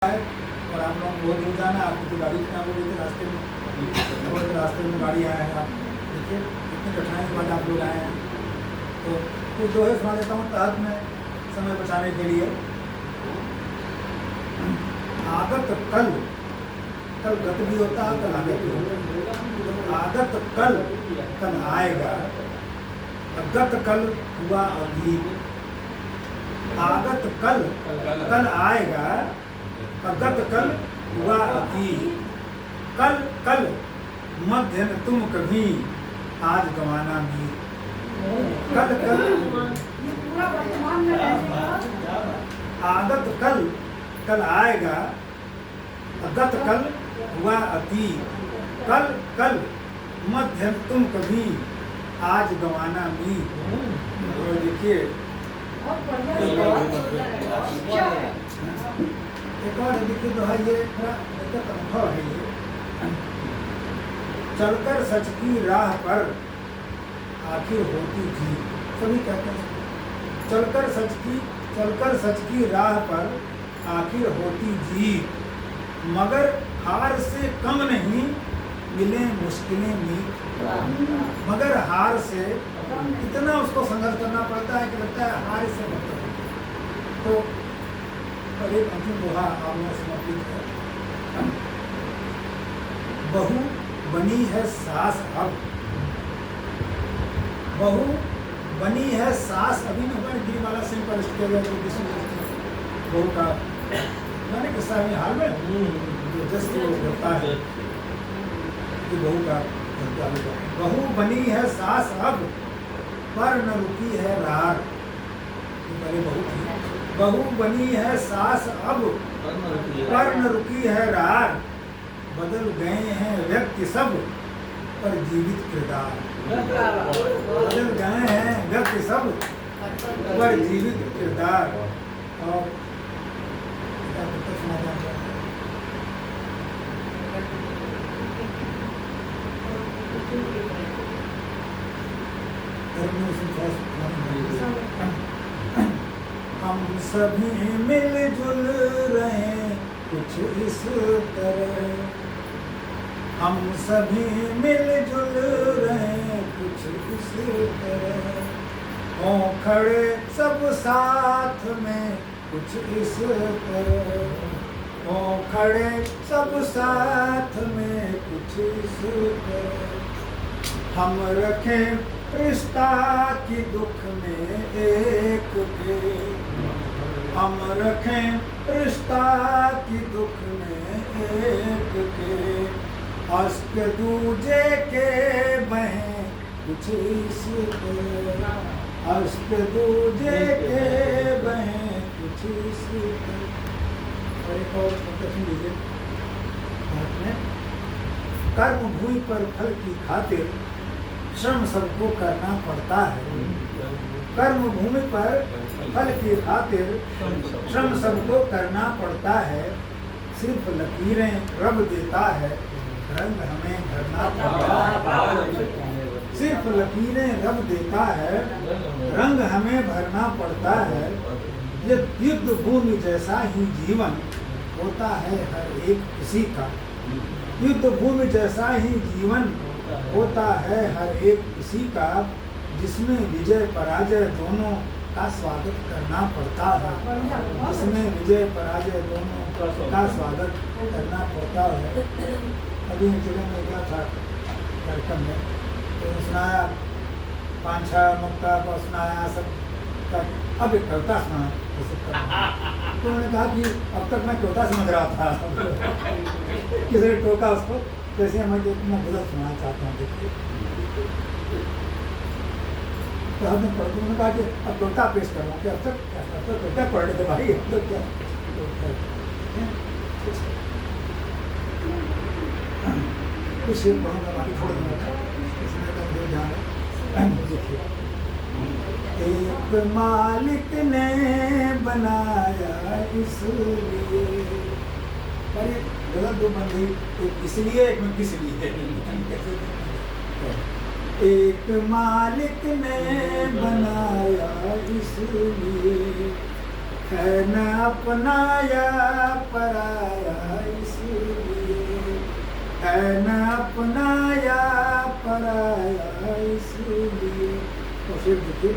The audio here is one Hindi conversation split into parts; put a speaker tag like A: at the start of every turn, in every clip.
A: है और आप लोग बहुत दूर जाना है। आपकी तो गाड़ी खराब हो गई थी रास्ते में, और रास्ते में गाड़ी आया है। आप देखिए कितनी कठिनाई के बाद आप लोग आए हैं। तो कुछ जो है सुना देता हूँ तहत में समय बचाने के लिए। आगत कल, कल गत भी होता है, कल आगत भी होता है। आगत कल, कल आएगा। गत कल हुआ अभी, आगत कल, कल आएगा। गत कल हुआ अभी, कल कल मध्य न तुम कभी, आज गवाना भी। कल कल आगत कल, कल आएगा। गत कल हुआ अति, कल कल मध्य न तुम कभी, आज गवाना भी। और देखिए एक और देखिए दोहा, ये थोड़ा अनुभव है। ये चलकर सच की राह पर आखिर होती जीत, सभी कहते हैं चलकर सच की राह पर आखिर होती जीत। मगर हार से कम नहीं मिले मुश्किलें मीत। मगर हार से इतना उसको संघर्ष करना पड़ता है कि लगता है हार से मतलब। तो और एक अंतिम दोहा आपने समर्पित है। बहू बनी है सास अब, बहू बनी है सास अभी। हमारे गिरिमाला सिंह पर किया गया बहू का मैंने किस्सा में हाल में जो जस्ट होता है कि बहू का बहू बनी है सास अब, पर न रुकी है रार। पहले बहू थी, बहू बनी है सास अब, पर न रुकी है रार। बदल गए हैं व्यक्ति सब, पर जीवित किरदार। बदल गए हैं व्यक्ति सब, पर जीवित किरदार। और हम सभी मिलजुल रहे कुछ इस तरह, हम सभी मिलजुल रहे कुछ इस तरह। हों खड़े सब साथ में कुछ इस तरह, हों खड़े सब साथ में कुछ इस तरह। हम रखें रिश्ता की दुख में एक के, हम रखें रिश्ता की दुख में एक के। अश्क दूजे के बहें कुछ इस तरह, अश्क दूजे के बहें कुछ इस तरह। और एक और सुन लीजिए। कर्म भूमि पर फल की खातिर श्रम सबको करना पड़ता है। कर्म भूमि पर फल की खातिर श्रम सबको करना पड़ता है। सिर्फ लकीरें रब देता है, रंग हमें भरना पड़ता है। सिर्फ लकीरें रब देता है, रंग हमें भरना पड़ता है। ये युद्ध भूमि जैसा ही जीवन होता है हर एक किसी का। युद्ध भूमि जैसा ही जीवन होता है हर एक किसी का, जिसमें विजय पराजय दोनों का स्वागत करना पड़ता है। जिसमें विजय पराजय दोनों का स्वागत करना पड़ता है। अभी जिले में गया था कार्यक्रम में, तो सुनाया 5-6 मुक्ता को सुनाया सब तक। अब एक कविता सुना तो उन्होंने कहा कि अब तक मैं टोका समझ रहा था। किसी ने टोका उसको, जैसे मैं गलत सुनाना चाहता हूँ। देखिए तो हमने पढ़ते, उन्होंने कहा कि अब टोका पेश कर रहा हूँ कि अब तक टोका पढ़ रहे थे भाई, अब तक क्या कुछ पढ़ूंगा, बाकी छोड़ दूंगा। इसमें कम देर जाना। देखिए एक मालिक ने बनाया इसलिए, पर गलत दो बंदी, एक इसलिए एक में किस लिए। एक मालिक ने बनाया इसलिए, है न अपनाया पराया इसलिए, है न अपनाया पराया इसलिए। तो फिर देखिए,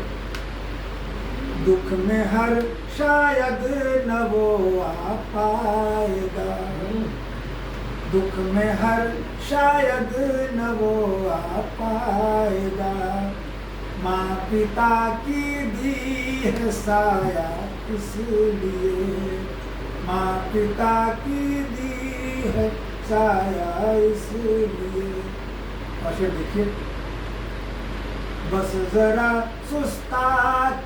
A: दुख में हर शायद न वो आ पाएगा, दुख में हर शायद न वो आ पाएगा। माँ पिता की दी है साया इसलिए, माँ पिता की दी है साया इसलिए। और फिर देखिए, बस जरा सुस्ता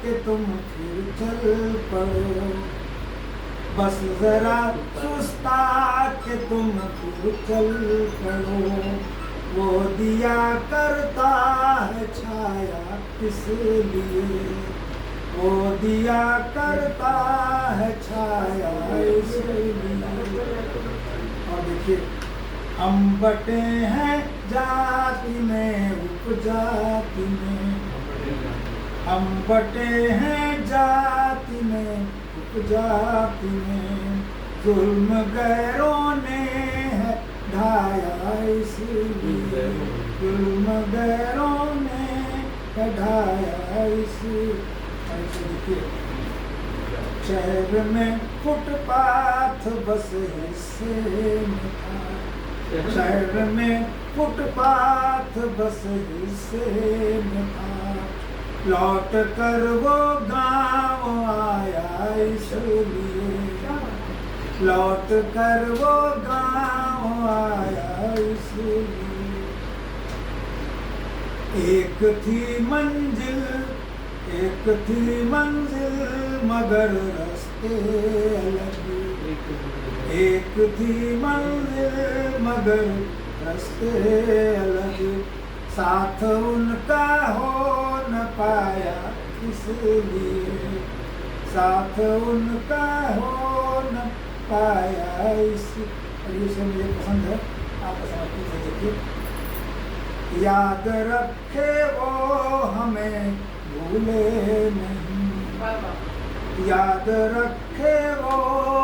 A: के तुम फिर चल पड़ो, बस जरा सुस्ता के तुम फिर चल पड़ो। वो दिया करता है छाया इसलिए, वो दिया करता है छाया इसलिए। और देखिए, हम बटे हैं जाति में उपजाति में, हम बटे हैं जाति में उपजाति में। जुल्म गैरों ने है ढाया इसलिए, जुल्म गैरों ने है ढाया इसलिए। देखिए, शहर में फुटपाथ बस हिस्से में था, शहर में फुटपाथ बस हिस्से में था। लौट कर वो गाँव आया इसलिए, लौट कर वो गाँव आया इसलिए। एक थी मंजिल, एक थी मंजिल मगर रास्ते अलग, एक थी मंजिल मगर रास्ते अलग। साथ उनका हो न पाया इसलिए, साथ उनका हो न पाया इसलिए। मुझे पसंद है, आप समझते थे। देखिए, याद रखे वो हमें भूले नहीं, याद रखे वो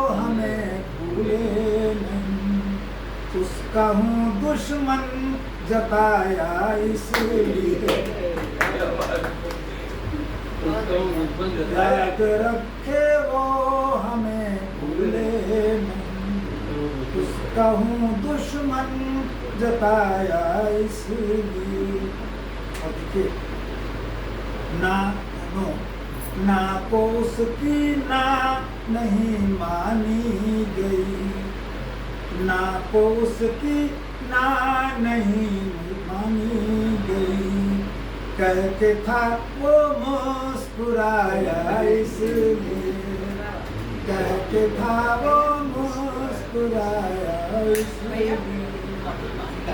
A: हमें भूले नहीं। उसका हूँ दुश्मन जताया इसलिए, याद रखे वो हमें भूले नहीं। उसका हूँ दुश्मन जताया इसलिए। और देखिए, ना नो ना को उसकी ना नहीं मानी गई, ना को उसकी ना नहीं मानी गई। कह के था वो मुस्कुराया इसलिए, कह के था वो मुस्कुराया इसलिए।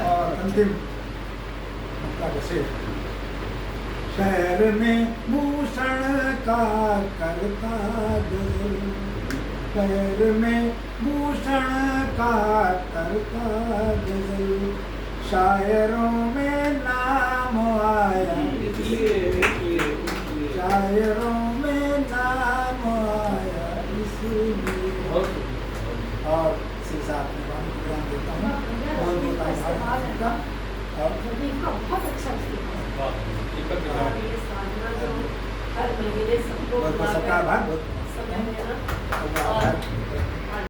A: और अंतिम शहर में भूषण का करता गजल, शहर में भूषण का करता गजल। शायरों में नाम आया